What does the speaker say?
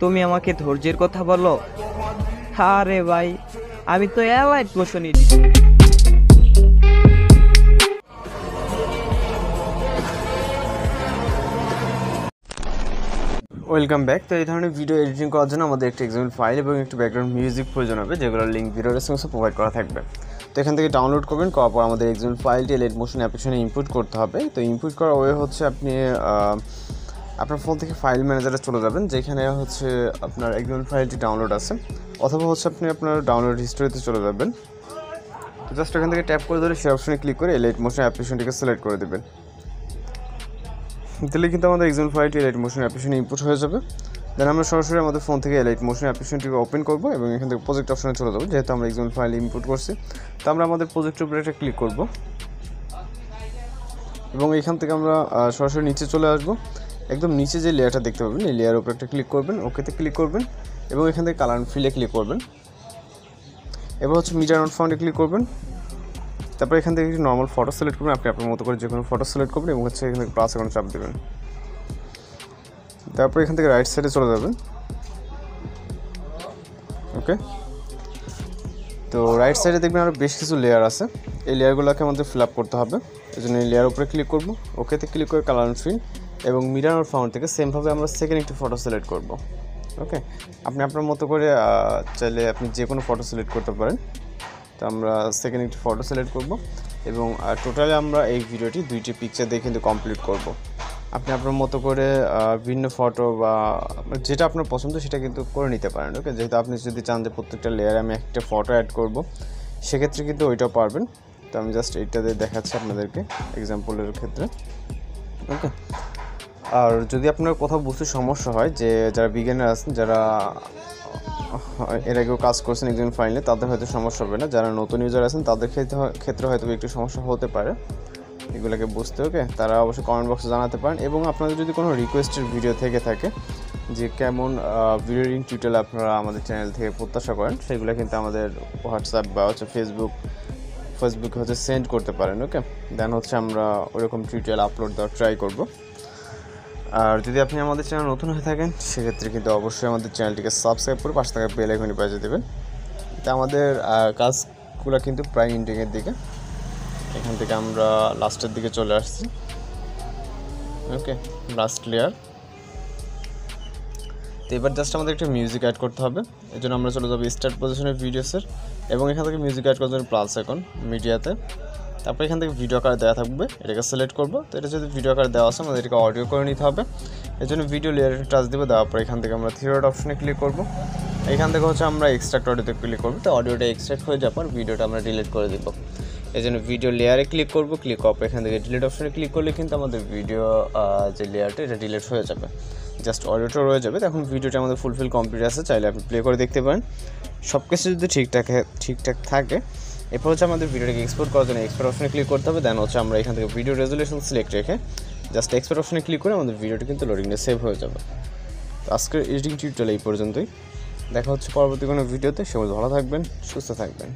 তুমি আমাকে ধৈর্যের কথা বলো? আরে ভাই, আমি তো এলাইট মোশনই। Welcome back. তো এই ধরনের ভিডিও এডিটিং করার জন্য আমাদের একটা এক্সাম্পল ফাইল এবং একটি ব্যাকগ্রাউন্ড মিউজিক প্রয়োজন হবে, যেগুলোর লিঙ্ক ভিডিও ডেসক্রিপশনে প্রোভাইড করা থাকবে। তো এখান থেকে ডাউনলোড করবেন, করার পর আমাদের এক্সাম্পল ফাইলটি লাইট মোশন অ্যাপ্লিকেশনে ইনপুট করতে হবে। তো ইনপুট করার ওয়ে হচ্ছে আপনি আপনার ফোন থেকে ফাইল ম্যানেজারে চলে যাবেন, যেখানে হচ্ছে আপনার এক্সাম্পল ফাইলটি ডাউনলোড আছে, অথবা হচ্ছে আপনি আপনার ডাউনলোড হিস্টোরিতে চলে যাবেন। তো জাস্ট এখান থেকে ট্যাপ করে ধরে সেই অপশনে ক্লিক করে লাইট মোশন অ্যাপ্লিকেশনটিকে সিলেক্ট করে দেবেন। তাহলে কিন্তু আমাদের এক্সাম্পল ফাইলটি লাইট মোশন অ্যাপ্লিকেশনে ইনপুট হয়ে যাবে। দেন আমরা সরাসরি আমাদের ফোন থেকে লাইট মোশন অ্যাপ্লিকেশনটিকে ওপেন করব এবং এখান থেকে প্রজেক্ট অপশনে চলে যাবো, যেহেতু আমরা এক্সাম্পল ফাইল ইনপুট করছি। তো আমরা আমাদের প্রজেক্টের উপরে একটা ক্লিক করব এবং এখান থেকে আমরা সরাসরি নিচে চলে আসবো। একদম নিচে যে লেয়ারটা দেখতে পাবেন, এই লেয়ারের উপরে একটা ক্লিক করবেন, ওকেতে ক্লিক করবেন এবং এখান থেকে কালার ফিলে ক্লিক করবেন। এবার হচ্ছে মিডিয়া নট ফাউন্ডে ক্লিক করবেন। তারপর এখান থেকে একটি নর্মাল ফটো সিলেক্ট করবেন, আপনি আপনার মতো করে যে কোনো ফটো সিলেক্ট করবেন এবং হচ্ছে এখান থেকে প্লাস আইকনে চাপ দেবেন। তারপর এখান থেকে রাইট সাইডে চলে যাবেন। ওকে, তো রাইট সাইডে দেখবেন আরও বেশ কিছু লেয়ার আছে, এই লেয়ারগুলোকে আমাদের ফিল আপ করতে হবে। এই জন্য এই লেয়ার উপরে ক্লিক করব, ওকেতে ক্লিক করে কালার ফিল এবং মিরর নট ফাউন্ড থেকে সেমভাবে আমরা সেকেন্ড একটি ফটো সিলেক্ট করব। ওকে, আপনি আপনার মতো করে চাইলে আপনি যে কোনো ফটো সিলেক্ট করতে পারেন। তো আমরা সেকেন্ড একটি ফটো সিলেক্ট করব এবং টোটালি আমরা এই ভিডিওটি 2টি পিকচার দিয়ে কিন্তু কমপ্লিট করব। আপনি আপনার মতো করে ভিন্ন ফটো বা যেটা আপনার পছন্দ সেটা কিন্তু করে নিতে পারেন। ওকে, যেহেতু আপনি যদি চান যে প্রত্যেকটা লেয়ারে আমি একটা ফটো অ্যাড করব, সেক্ষেত্রে কিন্তু ওইটাও পারবেন। তো আমি জাস্ট এইটা দিয়ে দেখাচ্ছি আপনাদেরকে এক্সাম্পলের ক্ষেত্রে। ওকে, আর যদি আপনার কোথাও বুঝতে সমস্যা হয়, যে যারা বিগিনার আছেন, যারা এর আগেও কাজ করছেন একজন ফাইলে, তাদের হয়তো সমস্যা হবে না। যারা নতুন ইউজার আছেন তাদের ক্ষেত্রে হয়তো একটু সমস্যা হতে পারে এগুলোকে বুঝতে। ওকে, তারা অবশ্যই কমেন্ট বক্সে জানাতে পারেন এবং আপনাদের যদি কোনো রিকোয়েস্টের ভিডিও থেকে থাকে যে কেমন ভিডিও এডিটিং টিউটোরিয়াল আপনারা আমাদের চ্যানেল থেকে প্রত্যাশা করেন, সেগুলো কিন্তু আমাদের হোয়াটসঅ্যাপ বা হচ্ছে ফেসবুকে হচ্ছে সেন্ড করতে পারেন। ওকে, দেন হচ্ছে আমরা ওরকম টিউটোরিয়াল আপলোড দেওয়ার ট্রাই করব। আর যদি আপনি আমাদের চ্যানেল নতুন হয়ে থাকেন, সেক্ষেত্রে কিন্তু অবশ্যই আমাদের চ্যানেলটিকে সাবস্ক্রাইব করে পাশে থাকা বেল আইকনটি বাজিয়ে দেবেন। তো আমাদের কাজগুলো কিন্তু প্রায় এন্ডিংয়ের দিকে, এখান থেকে আমরা লাস্টের দিকে চলে আসছি। ওকে, লাস্ট লেয়ার। তো এবার জাস্ট আমাদের একটা মিউজিক অ্যাড করতে হবে, এই জন্য আমরা চলে যাবো স্টার্ট পজিশনের ভিডিওসের এবং এখান থেকে মিউজিক অ্যাড করার জন্য প্লাস আইকন মিডিয়াতে। তারপর এখান থেকে ভিডিও আকারে দেওয়া থাকবে, এটাকে সিলেক্ট করবো। তো এটা যদি ভিডিও আকারে দেওয়া আছে, আমাদের এটাকে অডিও করে নিতে হবে। এই জন্য ভিডিও লেয়ারে টাচ দেবো, দেওয়ার পর এখান থেকে আমরা থ্রি ডট অপশনে ক্লিক করবো। এখান থেকে হচ্ছে আমরা এক্সট্রাক্ট অডিওতে ক্লিক করবো। তো অডিওটা এক্সট্রাক্ট হয়ে যাওয়ার পর ভিডিওটা আমরা ডিলিট করে দেবো। এই জন্য ভিডিও লেয়ারে ক্লিক করবো, ক্লিক করার পর এখান থেকে ডিলিট অপশনে ক্লিক করলে কিন্তু আমাদের ভিডিও যে লেয়ারটা এটা ডিলিট হয়ে যাবে, জাস্ট অডিওটা রয়ে যাবে। তখন ভিডিওটা আমাদের ফুলফিল কমপ্লিট আছে, চাইলে আপনি প্লে করে দেখতে পারেন। সব কিছু যদি ঠিকঠাক থাকে, এরপর হচ্ছে আমাদের ভিডিওটাকে এক্সপোর্ট করার জন্য এক্সপোর্ট অপশনে ক্লিক করতে হবে। দেন হচ্ছে আমরা এখান থেকে ভিডিও রেজুলেশন সিলেক্ট রেখে জাস্ট এক্সপোর্ট অপশনে ক্লিক করে আমাদের ভিডিওটি কিন্তু লোডিংয়ে সেভ হয়ে যাবে। তো আজকের এডিটিং টিউটোরিয়াল এই পর্যন্তই। দেখা হচ্ছে পরবর্তী কোনো ভিডিওতে। সবাই ভালো থাকবেন, সুস্থ থাকবেন।